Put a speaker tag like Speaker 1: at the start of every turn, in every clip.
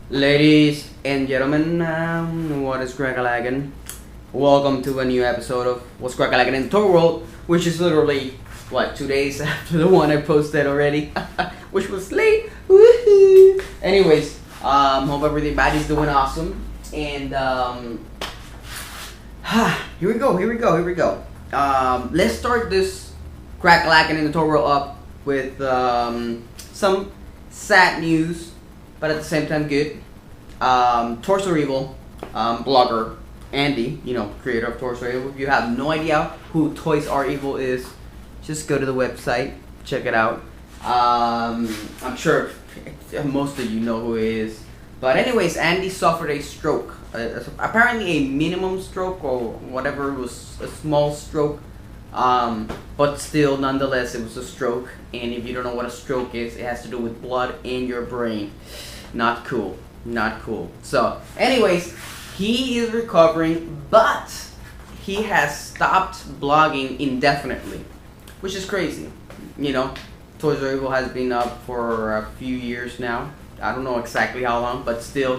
Speaker 1: Ladies and gentlemen, what is Crakalaking? Welcome to a new episode of What's Crakalaking in the Toy World, which is literally, 2 days after the one I posted already, which was late. Woohoo! Anyways, hope everybody's doing awesome. And, here we go. Let's start this Crakalaking in the Toy World up with some sad news, but at the same time good. Torso Evil, blogger Andy, creator of Torso Evil. If you have no idea who Toys Are Evil is, just go to the website, check it out. I'm sure most of you know who he is. But anyways, Andy suffered a stroke. Apparently a minimum stroke or whatever, it was a small stroke. But still, nonetheless, it was a stroke. And if you don't know what a stroke is, it has to do with blood in your brain. Not cool. So, anyways, he is recovering, but he has stopped blogging indefinitely, which is crazy. Toys R Evil has been up for a few years now. I don't know exactly how long, but still,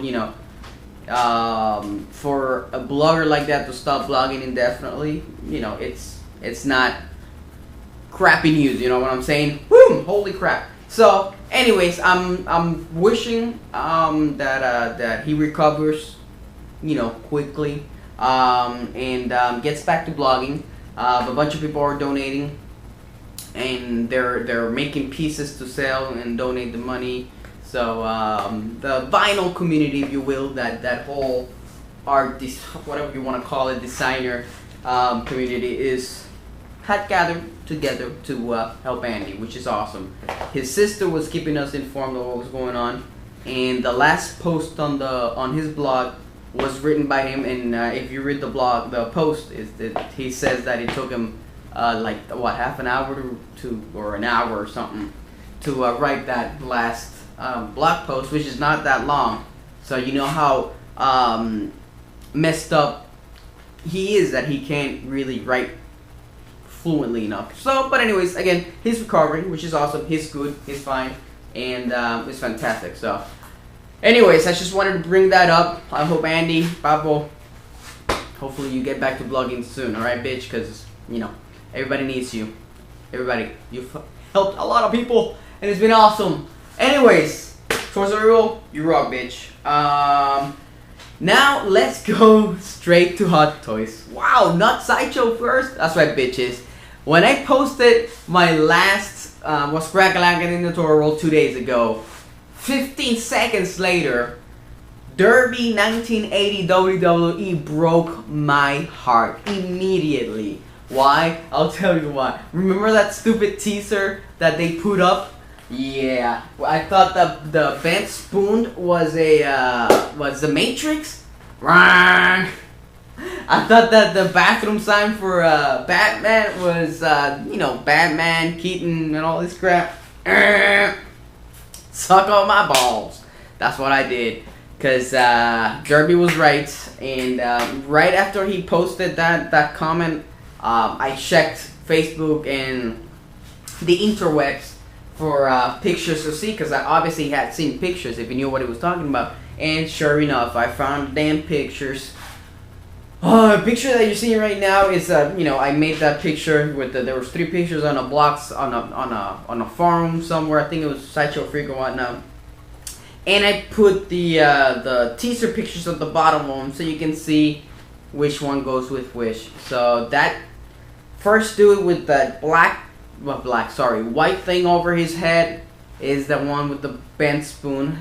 Speaker 1: for a blogger like that to stop blogging indefinitely, it's not crappy news. You know what I'm saying? Boom! Holy crap! So, anyways, I'm wishing that he recovers, quickly, and gets back to blogging. A bunch of people are donating, and they're making pieces to sell and donate the money. So the vinyl community, if you will, that whole art, whatever you want to call it, designer community had gathered together to help Andy, which is awesome. His sister was keeping us informed of what was going on, and the last post on his blog was written by him. And if you read the post is that he says that it took him half an hour or an hour or something to write that last blog post, which is not that long. So you know how messed up he is that he can't really write fluently enough. So, but anyways, again, he's recovering, which is awesome. He's good, he's fine, and it's fantastic. So, anyways, I just wanted to bring that up. I hope Andy, Papo, hopefully you get back to blogging soon, alright, bitch? Because, everybody needs you. Everybody, you've helped a lot of people, and it's been awesome. Anyways, Toys R Evil, you rock, bitch. Now, let's go straight to Hot Toys. Wow, not Sideshow first? That's right, bitches. When I posted my last What's Crakalaking in the Toy World 2 days ago, 15 seconds later, Derby 1980 WWE broke my heart immediately. Why? I'll tell you why. Remember that stupid teaser that they put up? Yeah, I thought that the bent spoon was the Matrix. Wrong. I thought that the bathroom sign for Batman was Batman, Keaton, and all this crap. Suck on my balls. That's what I did. Cause Derby was right, and right after he posted that comment, I checked Facebook and the interwebs for pictures to see, because I obviously had seen pictures if you knew what he was talking about. And sure enough, I found damn pictures. The picture that you're seeing right now is I made that picture with there was 3 pictures on a blocks on a forum somewhere. I think it was Sideshow Freak or whatnot. And I put the teaser pictures at the bottom of them so you can see which one goes with which. So that first dude with that white thing over his head is the one with the bent spoon,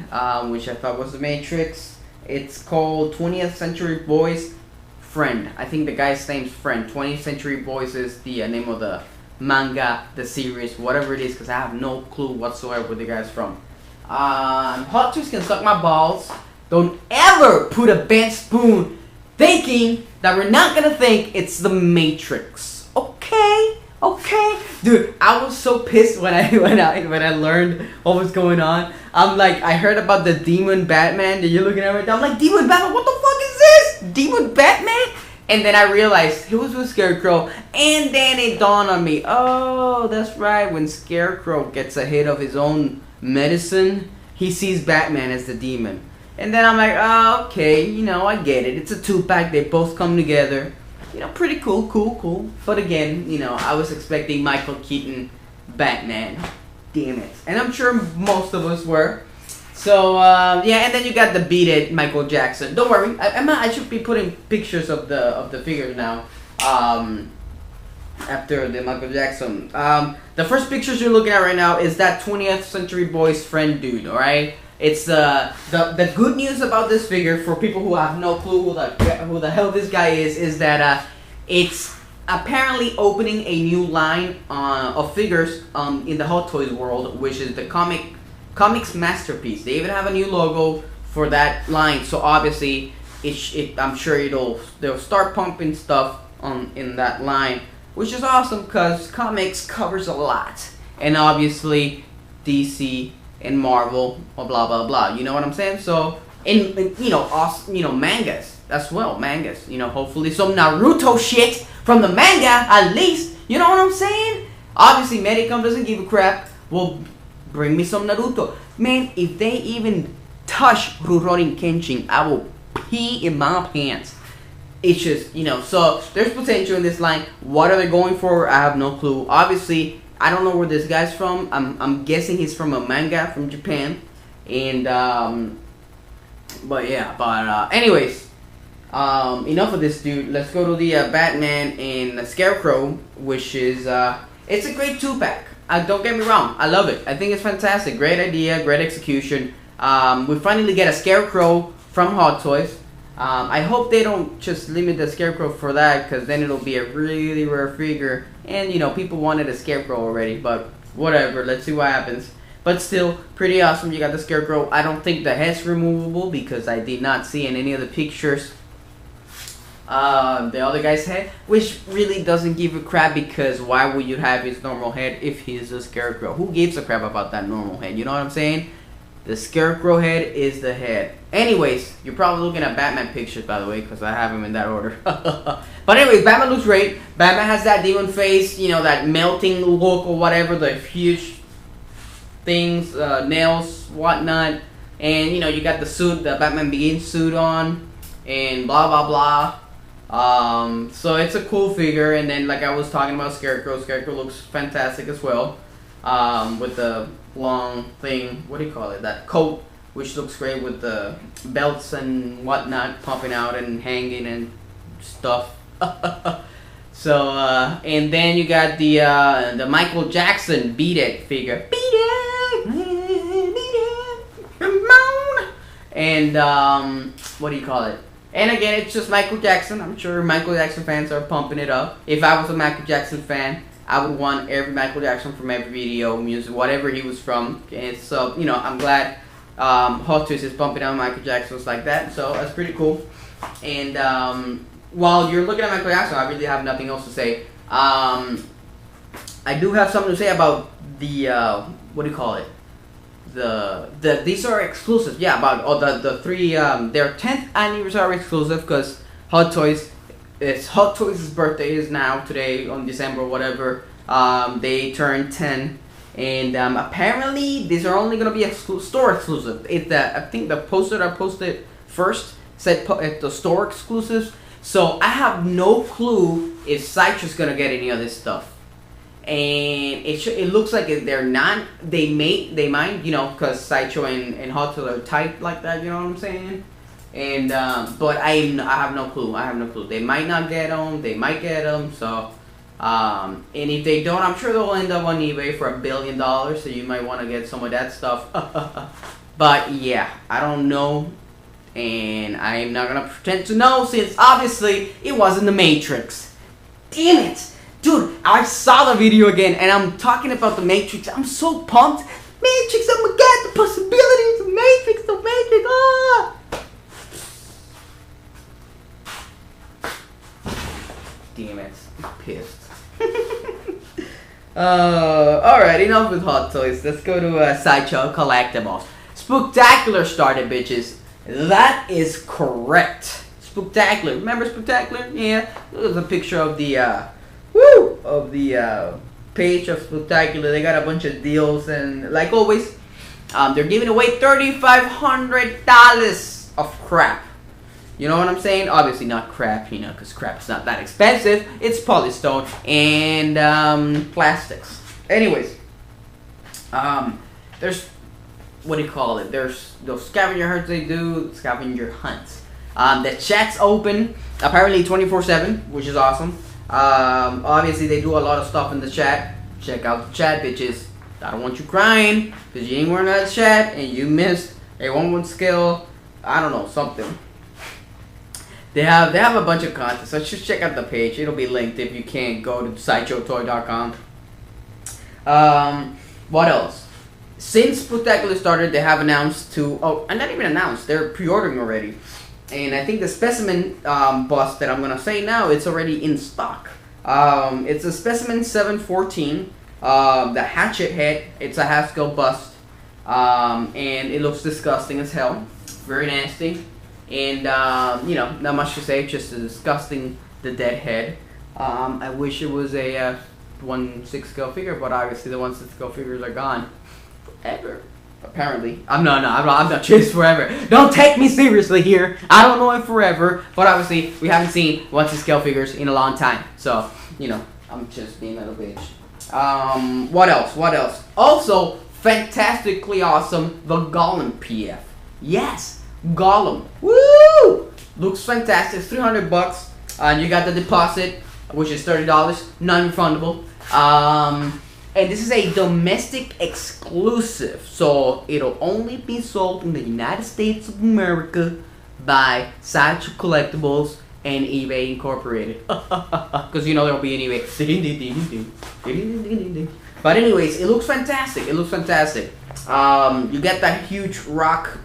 Speaker 1: which I thought was the Matrix. It's called 20th Century Boys Friend. I think the guy's name's Friend. 20th Century Boys is the name of the manga, the series, whatever it is, because I have no clue whatsoever where the guy's from. Hot Toys can suck my balls. Don't ever put a bent spoon thinking that we're not gonna think it's the Matrix. Okay, dude, I was so pissed when I learned what was going on. I'm like, I heard about the Demon Batman that you're looking at right now. I'm like, Demon Batman, what the fuck is this? Demon Batman? And then I realized he was with Scarecrow, and then it dawned on me, oh, that's right, when Scarecrow gets a hit of his own medicine, he sees Batman as the demon. And then I'm like, oh, okay, you know, I get it. It's a 2-pack. They both come together. You know, pretty cool, cool. But again, you know, I was expecting Michael Keaton Batman. Damn it. And I'm sure most of us were. So, yeah, and then you got the Beat It Michael Jackson. Don't worry. I should be putting pictures of the figures now. After the Michael Jackson. The first pictures you're looking at right now is that 20th Century Boys friend dude, alright? It's the good news about this figure for people who have no clue who the hell this guy is that it's apparently opening a new line of figures in the Hot Toys world, which is the comics masterpiece. They even have a new logo for that line, so obviously I'm sure they'll start pumping stuff in that line, which is awesome because comics covers a lot, and obviously DC and Marvel, or blah blah blah. You know what I'm saying? So, and you know, awesome, you know, mangas as well. Mangas, you know, hopefully some Naruto shit from the manga at least. You know what I'm saying? Obviously, Medicom doesn't give a crap. Well, bring me some Naruto, man. If they even touch Rurouni Kenshin, I will pee in my pants. It's just, you know, so there's potential in this line. What are they going for? I have no clue. Obviously, I don't know where this guy's from. I'm guessing he's from a manga from Japan. And, but yeah, anyways, enough of this dude. Let's go to the Batman and the Scarecrow, which is, it's a great 2-pack. Don't get me wrong, I love it. I think it's fantastic. Great idea, great execution. We finally get a Scarecrow from Hot Toys. I hope they don't just limit the Scarecrow for that, because then it'll be a really rare figure. And, you know, people wanted a Scarecrow already, but whatever. Let's see what happens. But still, pretty awesome. You got the Scarecrow. I don't think the head's removable, because I did not see in any of the pictures the other guy's head, which really doesn't give a crap, because why would you have his normal head if he's a Scarecrow? Who gives a crap about that normal head? You know what I'm saying? The Scarecrow head is the head. Anyways, you're probably looking at Batman pictures, by the way, because I have them in that order. But anyways, Batman looks great. Batman has that demon face, you know, that melting look or whatever, the huge things, nails, whatnot. And, you know, you got the suit, the Batman Begins suit on, and blah, blah, blah. So it's a cool figure. And then, like I was talking about Scarecrow looks fantastic as well. With the long thing, what do you call it, that coat, which looks great with the belts and whatnot pumping out and hanging and stuff. So and then you got the Michael Jackson Beat It figure. Beat it, Ramon. And what do you call it? And again, it's just Michael Jackson. I'm sure Michael Jackson fans are pumping it up. If I was a Michael Jackson fan, I would want every Michael Jackson from every video, music, whatever he was from. And so, you know, I'm glad Hot Toys is pumping out Michael Jacksons like that. So that's pretty cool. And while you're looking at Michael Jackson, I really have nothing else to say. I do have something to say about the what do you call it? These are exclusives. Yeah, about the three. Their 10th anniversary exclusive, because Hot Toys. It's Hot Toys' birthday is now today on December whatever. They turned 10, and apparently these are only gonna be store exclusive. I think the poster I posted first said the store exclusives. So I have no clue if Sideshow's gonna get any of this stuff. And it looks like they're not. They might, you know, because Sideshow and Hot Toys are tight like that. You know what I'm saying? And but I have no clue. They might not get them. They might get them. So and if they don't, I'm sure they'll end up on eBay for $1 billion. So you might want to get some of that stuff. But yeah, I don't know, and I'm not gonna pretend to know, since obviously it wasn't the Matrix. Damn it, dude! I saw the video again, and I'm talking about the Matrix. I'm so pumped. Matrix! Oh my God, the possibilities of Matrix. The Matrix! Ah! Damn it, I'm pissed. Alright, enough with Hot Toys. Let's go to Sideshow Collectibles. Spooktacular started, bitches. That is correct. Spooktacular. Remember Spooktacular? Yeah. There's a picture of the page of Spooktacular. They got a bunch of deals, and like always, They're giving away $3,500 of crap. You know what I'm saying? Obviously not crap, you know, because crap is not that expensive. It's polystone and plastics. Anyways, there's, what do you call it? There's those scavenger hunts they do, scavenger hunts. The chat's open, apparently 24/7, which is awesome. Obviously they do a lot of stuff in the chat. Check out the chat, bitches. I don't want you crying because you ain't wearing that chat and you missed a 1-1 skill. I don't know, something. They have a bunch of content, so just check out the page. It'll be linked if you can't go to sideshowtoy.com. What else? Since Spooktacular started, they have announced and not even announced, they're pre-ordering already. And I think the specimen bust that I'm gonna say now, it's already in stock. It's a specimen 714, the hatchet head. It's a Haskell bust, and it looks disgusting as hell, very nasty. And you know, not much to say, just a disgusting, the dead head. I wish it was a 1/6 scale figure, but obviously the 1/6 scale figures are gone forever. Apparently, I'm not chased forever. Don't take me seriously here. I don't know it forever, but obviously we haven't seen 1/6 scale figures in a long time. So you know, I'm just being a little bitch. What else? What else? Also, fantastically awesome, the Gollum PF. Yes. Gollum, woo! Looks fantastic. $300, and you got the deposit, which is $30, non-refundable. And this is a domestic exclusive, so it'll only be sold in the United States of America by Sideshow Collectibles and eBay Incorporated. Because you know there'll be an eBay. But anyways, it looks fantastic. It looks fantastic. You get that huge rock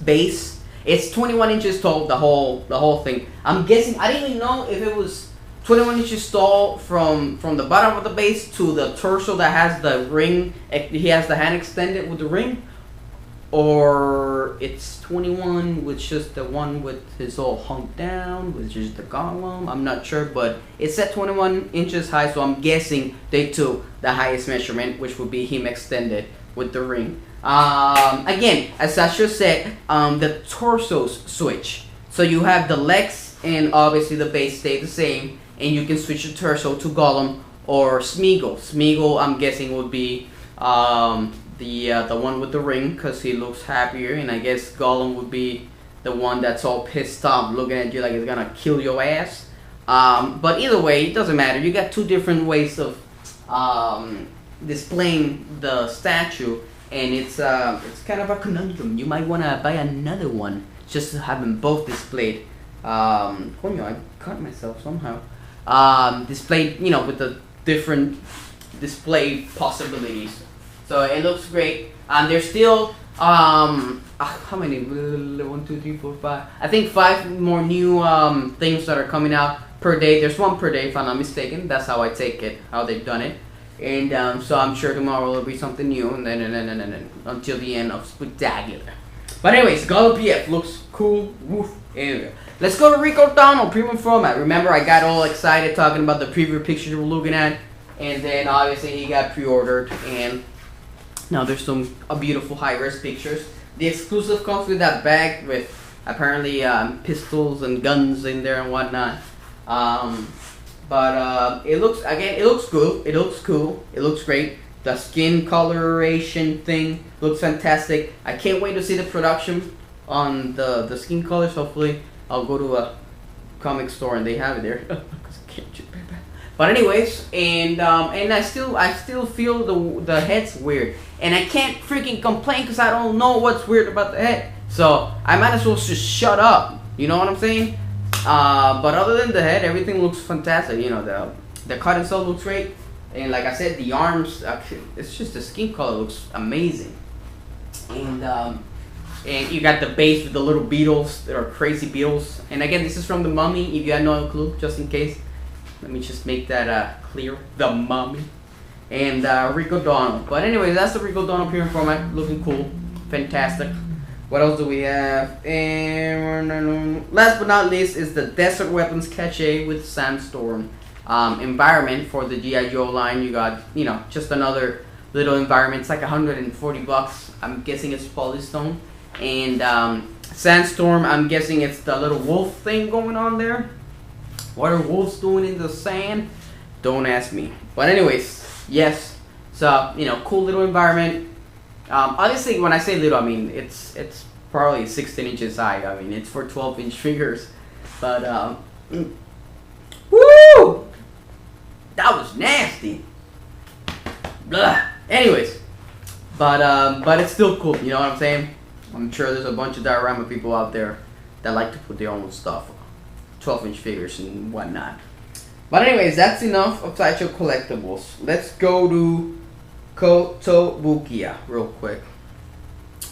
Speaker 1: base. It's 21 inches tall, the whole thing. I'm guessing, I didn't even know if it was 21 inches tall from the bottom of the base to the torso that has the ring. He has the hand extended with the ring, or it's 21 with just the one with his all humped down, which is the Gollum. I'm not sure, but it's at 21 inches high, so I'm guessing they took the highest measurement, which would be him extended with the ring. Again, as Sasha said, the torsos switch. So you have the legs and obviously the base stay the same, and you can switch your torso to Gollum or Smeagol. Smeagol, I'm guessing, would be the one with the ring because he looks happier, and I guess Gollum would be the one that's all pissed off, looking at you like it's gonna kill your ass. But either way, it doesn't matter. You got two different ways of displaying the statue. And it's kind of a conundrum. You might want to buy another one just to have them both displayed. I cut myself somehow. Displayed, you know, with the different display possibilities. So it looks great. And there's still how many? 1, 2, 3, 4, 5. I think 5 more new things that are coming out per day. There's one per day, if I'm not mistaken. That's how I take it. How they've done it. And so I'm sure tomorrow will be something new, and then until the end of Spooktacular. But anyways, Gollum PF looks cool. Woof. Anyway, let's go to Rico Donald premium format. Remember, I got all excited talking about the preview pictures we're looking at, and then obviously he got pre-ordered, and now there's some beautiful high-res pictures. The exclusive comes with that bag with apparently pistols and guns in there and whatnot. But it looks good. It looks cool. It looks great. The skin coloration thing looks fantastic. I can't wait to see the production on the skin colors. Hopefully, I'll go to a comic store and they have it there. But anyways, and I still feel the head's weird, and I can't freaking complain because I don't know what's weird about the head. So I might as well just shut up. You know what I'm saying? But other than the head, everything looks fantastic. You know, the cut itself looks great, and like I said, the arms, it's just the skin color looks amazing. And you got the base with the little beetles that are crazy beetles. And again, this is from the Mummy. If you had no clue, just in case, let me just make that clear. The Mummy and Rico Donald. But anyway, that's the Rico Donald premium format, looking cool, fantastic. What else do we have? And last but not least is the Desert Weapons Cache with Sandstorm environment for the G.I. Joe line. You got, you know, just another little environment. It's like 140 bucks. I'm guessing it's polystone. And Sandstorm, I'm guessing it's the little wolf thing going on there. What are wolves doing in the sand? Don't ask me. But anyways, yes. So, you know, cool little environment. Obviously, when I say little, I mean it's probably 16 inches high. I mean, it's for 12-inch figures. But woo! That was nasty. Blah. Anyways, but it's still cool. You know what I'm saying? I'm sure there's a bunch of diorama people out there that like to put their own stuff, 12-inch figures and whatnot. But anyways, that's enough of Sideshow collectibles. Let's go to Kotobukiya real quick.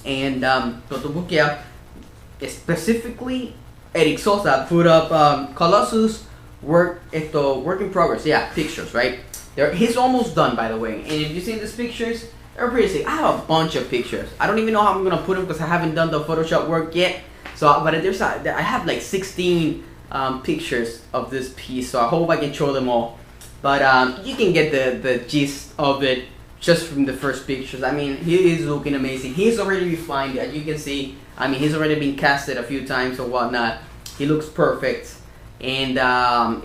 Speaker 1: And Kotobukiya, specifically Eric Sosa put up Colossus work in progress. Yeah, pictures, right? He's almost done, by the way. And if you've seen these pictures, they're pretty sick. I have a bunch of pictures. I don't even know how I'm gonna put them because I haven't done the Photoshop work yet. So, but I have like 16 pictures of this piece. So I hope I can show them all. But you can get the gist of it just from the first pictures. I mean, he is looking amazing. He's already refined, as you can see. I mean, he's already been casted a few times or whatnot. He looks perfect. And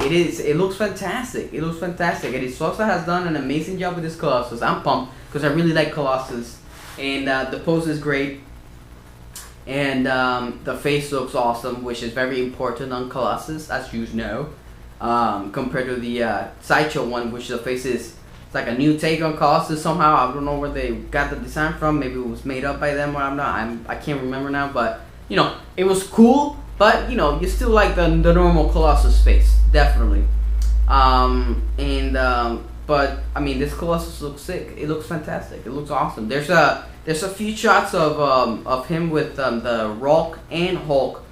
Speaker 1: it looks fantastic. It looks fantastic. And Sosa has done an amazing job with this Colossus. I'm pumped because I really like Colossus. And the pose is great. And the face looks awesome, which is very important on Colossus, as you know. Compared to the Sideshow one, which the face is it's like a new take on Colossus somehow. I don't know where they got the design from. Maybe it was made up by them or I can't remember now. But, you know, it was cool. But, you know, you still like the normal Colossus face, definitely. But I mean, this Colossus looks sick. It looks fantastic. It looks awesome. There's a few shots of him with the Rock and Hulk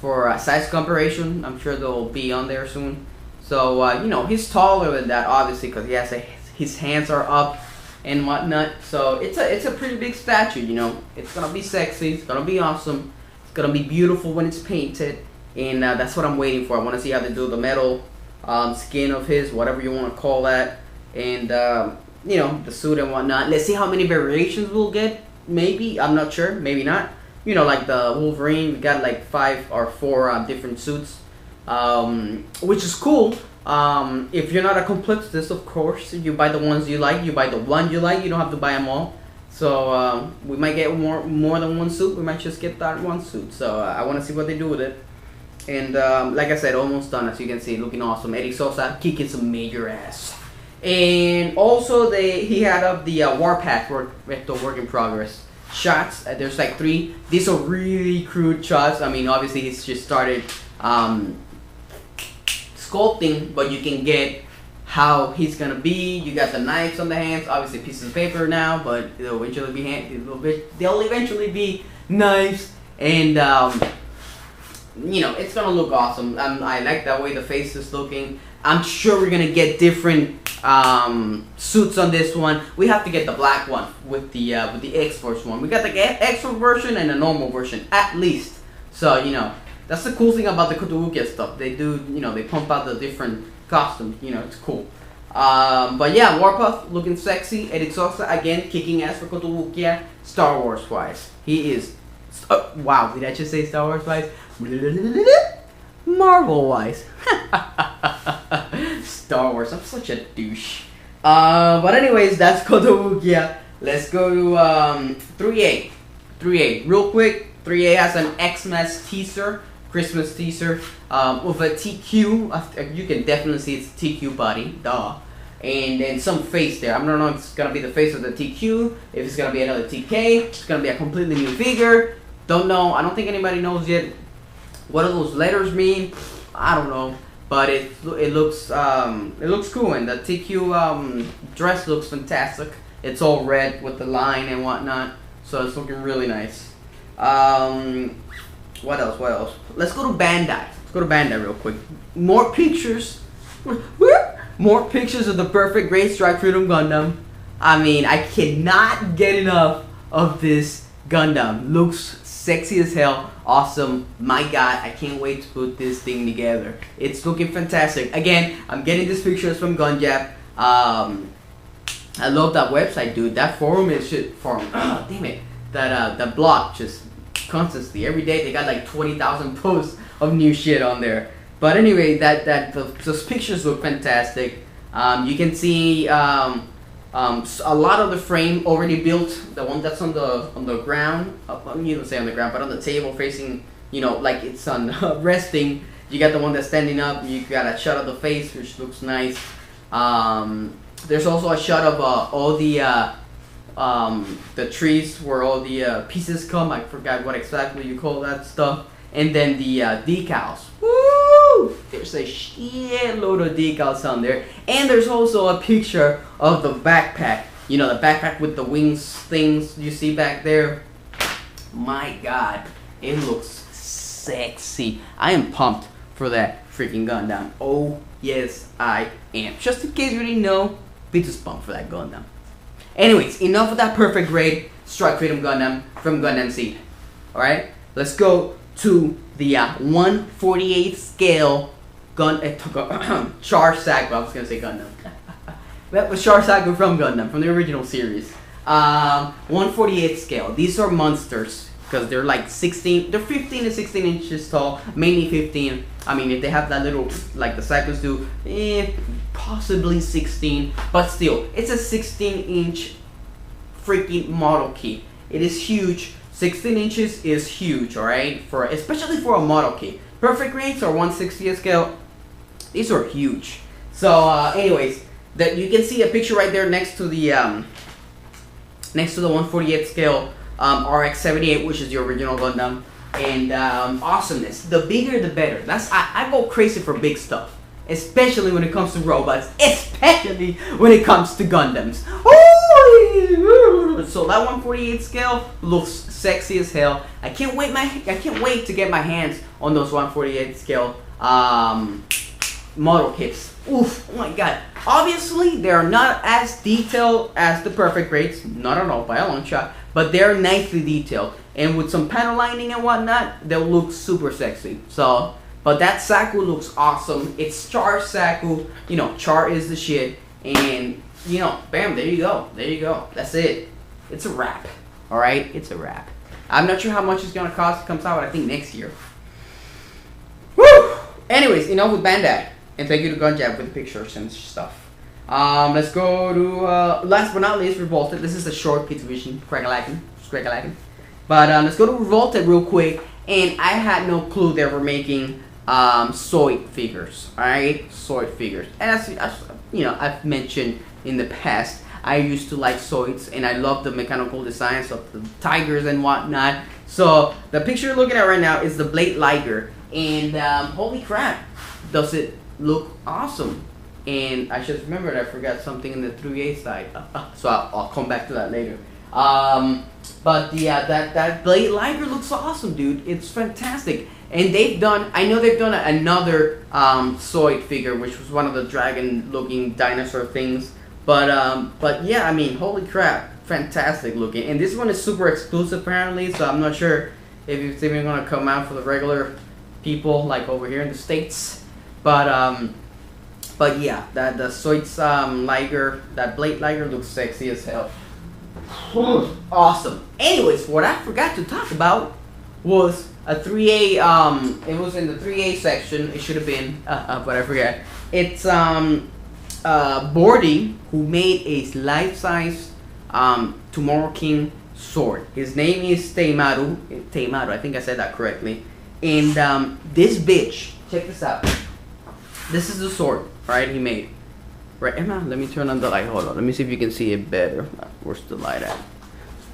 Speaker 1: for size comparison. I'm sure they'll be on there soon. So you know, he's taller than that, obviously, because he has his hands are up and whatnot. So it's a pretty big statue. You know, it's gonna be sexy. It's gonna be awesome. Gonna be beautiful when it's painted, and that's what I'm waiting for. I want to see how they do the metal skin of his, whatever you want to call that, and you know, the suit and whatnot. Let's see how many variations we'll get. Maybe, I'm not sure, maybe not. You know, like the Wolverine, we got like 5 or 4 different suits, which is cool. If you're not a completist, of course, you buy the ones you like. You buy the one you like. You don't have to buy them all. So we might get more than one suit. We might just get that one suit. So I want to see what they do with it. And like I said, almost done. As you can see, looking awesome. Eddie Sosa kicking some major ass. And also he had up the Warpath work in progress shots. There's like 3. These are really crude shots. I mean, obviously he's just started sculpting, but you can get how he's gonna be. You got the knives on the hands, obviously pieces of paper now, but they'll eventually be knives, and you know, it's gonna look awesome. I like that way the face is looking. I'm sure we're gonna get different suits on this one. We have to get the black one with the X-Force one. We got the X-Force version and a normal version at least. So you know, that's the cool thing about the Kotobukiya stuff. They do, you know, they pump out the different costumes, you know, it's cool. But yeah, Warpath looking sexy. Eric Sosa again kicking ass for Kotobukiya. Star Wars wise, he is. Wow, did I just say Star Wars wise? Marvel wise. Star Wars. I'm such a douche. But anyways, that's Kotobukiya. Let's go to 3A. 3A, real quick. 3A has an Xmas teaser. Christmas teaser with a TQ. You can definitely see it's a TQ body, duh. And then some face there. I don't know if it's gonna be the face of the TQ, if it's gonna be another TK, it's gonna be a completely new figure. Don't know. I don't think anybody knows yet what do those letters mean. I don't know, but it looks cool, and the TQ dress looks fantastic. It's all red with the line and whatnot, so it's looking really nice. What else? Let's go to Bandai. Let's go to Bandai real quick. More pictures. More pictures of the perfect Great Strike Freedom Gundam. I mean, I cannot get enough of this Gundam. Looks sexy as hell. Awesome. My god, I can't wait to put this thing together. It's looking fantastic. Again, I'm getting these pictures from Gunjap. I love that website, dude. That forum is shit. Forum. Oh, damn it. That blog just constantly every day they got like 20,000 posts of new shit on there. But anyway, those pictures look fantastic. You can see a lot of the frame already built. The one that's on the ground, you don't say on the ground, but on the table facing, you know, like it's on resting. You got the one that's standing up. You got a shot of the face, which looks nice. There's also a shot of all the trees where all the pieces come. I forgot what exactly you call that stuff. And then the decals. Woo! There's a shitload of decals on there. And there's also a picture of the backpack. You know, the backpack with the wings things you see back there. My God, it looks sexy. I am pumped for that freaking Gundam. Oh, yes, I am. Just in case you didn't know, Pitu's pumped for that Gundam. Anyways, enough of that perfect grade Strike Freedom Gundam from Gundam Seed. Alright, let's go to the 1/48 scale Char Saku. I was gonna say Gundam. That was Char Saku from Gundam, from the original series. 1/48 scale. These are monsters because they're like 16. They're 15 to 16 inches tall, mainly 15. I mean, if they have that little, like the Sakus do, possibly 16. But still, it's a 16-inch freaking model key. It is huge. 16 inches is huge, alright? Especially for a model key. Perfect grades are 1/60th scale. These are huge. So, anyways, that you can see a picture right there next to the 1/48th scale RX-78, which is the original Gundam. And awesomeness. The bigger, the better. I go crazy for big stuff, especially when it comes to robots, especially when it comes to Gundams. So that 1/48 scale looks sexy as hell. I can't wait to get my hands on those 1/48 scale model kits. Oof! Oh my God! Obviously, they are not as detailed as the perfect grades, not at all by a long shot, but they're nicely detailed. And with some panel lining and whatnot, they'll look super sexy. So, but that Saku looks awesome. It's Char Saku. You know, Char is the shit. And, you know, bam, there you go. There you go. That's it. It's a wrap. Alright? It's a wrap. I'm not sure how much it's going to cost. It comes out, I think, next year. Woo! Anyways, enough with Bandai. And thank you to Gunjab with the pictures and stuff. Let's go to, last but not least, Revoltech. This is a short Pituvision, Crakalaking. But let's go to Revoltech real quick. And I had no clue they were making Zoid figures. Alright? Zoid figures. And as you know, I've mentioned in the past, I used to like Zoids. And I love the mechanical designs of the tigers and whatnot. So the picture you're looking at right now is the Blade Liger. And holy crap, does it look awesome. And I just remembered I forgot something in the 3A side. So I'll come back to that later. But yeah, that Blade Liger looks awesome, dude. It's fantastic. And I know they've done another Zoid figure, which was one of the dragon-looking dinosaur things. But yeah, I mean, holy crap, fantastic looking. And this one is super exclusive apparently, so I'm not sure if it's even gonna come out for the regular people like over here in the States. But yeah, the Zoid's Liger, that Blade Liger looks sexy as hell. Awesome. Anyways, what I forgot to talk about was a 3A. It was in the 3A section. It should have been, but I forgot. It's Bordy, who made a life-size Tomorrow King sword. His name is Teimaru. I think I said that correctly. And this bitch, check this out. This is the sword, right? He made. Right, Emma, let me turn on the light. Hold on. Let me see if you can see it better. Where's the light at?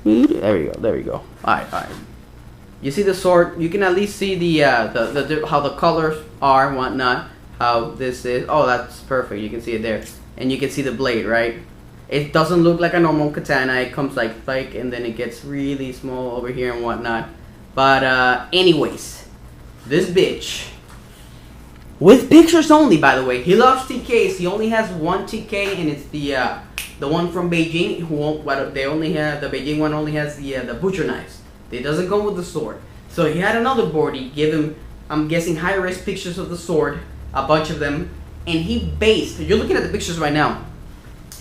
Speaker 1: There we go. There we go. Alright. You see the sword? You can at least see the how the colors are and whatnot. How this is. Oh, that's perfect. You can see it there. And you can see the blade, right? It doesn't look like a normal katana. It comes like thick and then it gets really small over here and whatnot. But anyways, this bitch. With pictures only, by the way. He loves TKs. He only has one TK, and it's the one from Beijing. The Beijing one only has the butcher knives. It doesn't go with the sword. So he had another boardie give him, I'm guessing, high-res pictures of the sword, a bunch of them, and he based. You're looking at the pictures right now.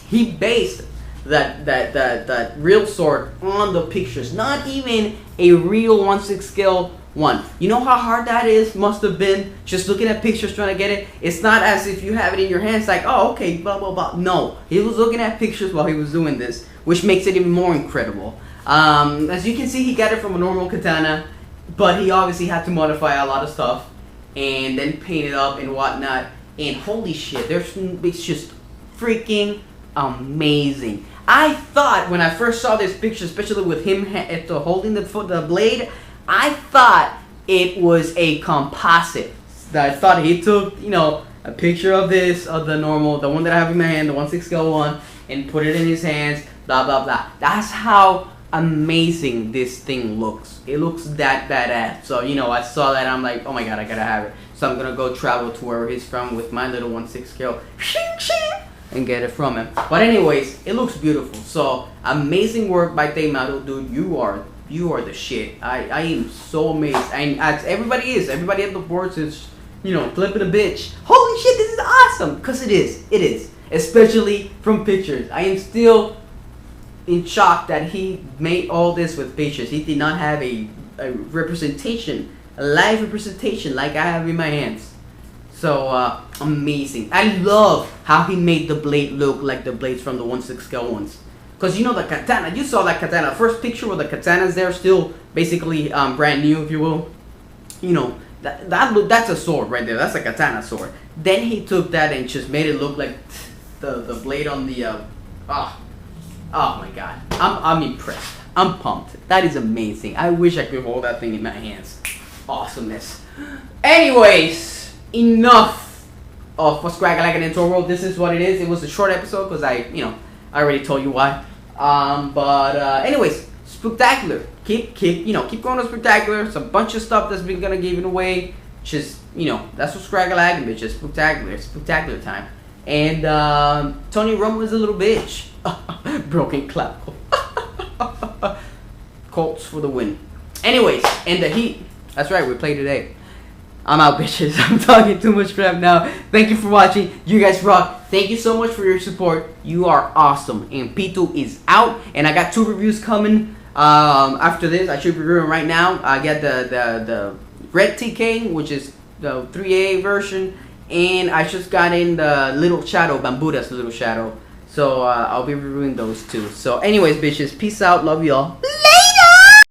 Speaker 1: He based that real sword on the pictures. Not even a real 1/6 scale one. You know how hard that is? Must have been just looking at pictures trying to get it. It's not as if you have it in your hands like, oh, okay, blah blah blah. No, he was looking at pictures while he was doing this, which makes it even more incredible. As you can see, he got it from a normal katana, but he obviously had to modify a lot of stuff and then paint it up and whatnot. And holy shit, it's just freaking amazing. I thought when I first saw this picture, especially with him holding the blade, I thought it was a composite. I thought he took, you know, a picture of this, of the one that I have in my hand, the 1/6 scale one, and put it in his hands, blah, blah, blah. That's how amazing this thing looks. It looks that badass. So, you know, I saw that, I'm like, oh my god, I gotta have it. So I'm gonna go travel to wherever he's from with my little 1/6 scale and get it from him. But anyways, it looks beautiful. So, amazing work by Teimaru, dude. You are the shit. I am so amazed. And as everybody at the boards is, you know, flipping a bitch. Holy shit, this is awesome. Because it is. Especially from pictures. I am still in shock that he made all this with pictures. He did not have a representation, a live representation like I have in my hands. So, amazing. I love how he made the blade look like the blades from the 1/6 scale ones. Because you know the katana, you saw that katana. First picture where the katana's there, still basically brand new, if you will. You know, that's a sword right there. That's a katana sword. Then he took that and just made it look like the blade on the, oh my god. I'm impressed. I'm pumped. That is amazing. I wish I could hold that thing in my hands. Awesomeness. Anyways, enough of Crakalaking into a world. This is what it is. It was a short episode because I already told you why. Anyways, Spooktacular. Keep going to Spooktacular. It's a bunch of stuff that's been gonna given away. Just, that's what Crakalaking, bitch. It's Spooktacular. It's Spooktacular time. And Tony Romo is a little bitch. Broken clavicle. Colts for the win. Anyways, and the Heat. That's right, we play today. I'm out, bitches. I'm talking too much crap now. Thank you for watching. You guys rock. Thank you so much for your support. You are awesome. And Pitu is out. And I got 2 reviews coming after this. I should be reviewing right now. I got the Red TK, which is the 3A version. And I just got in the Little Shadow, Bambura's Little Shadow. So I'll be reviewing those too. So anyways, bitches, peace out. Love y'all.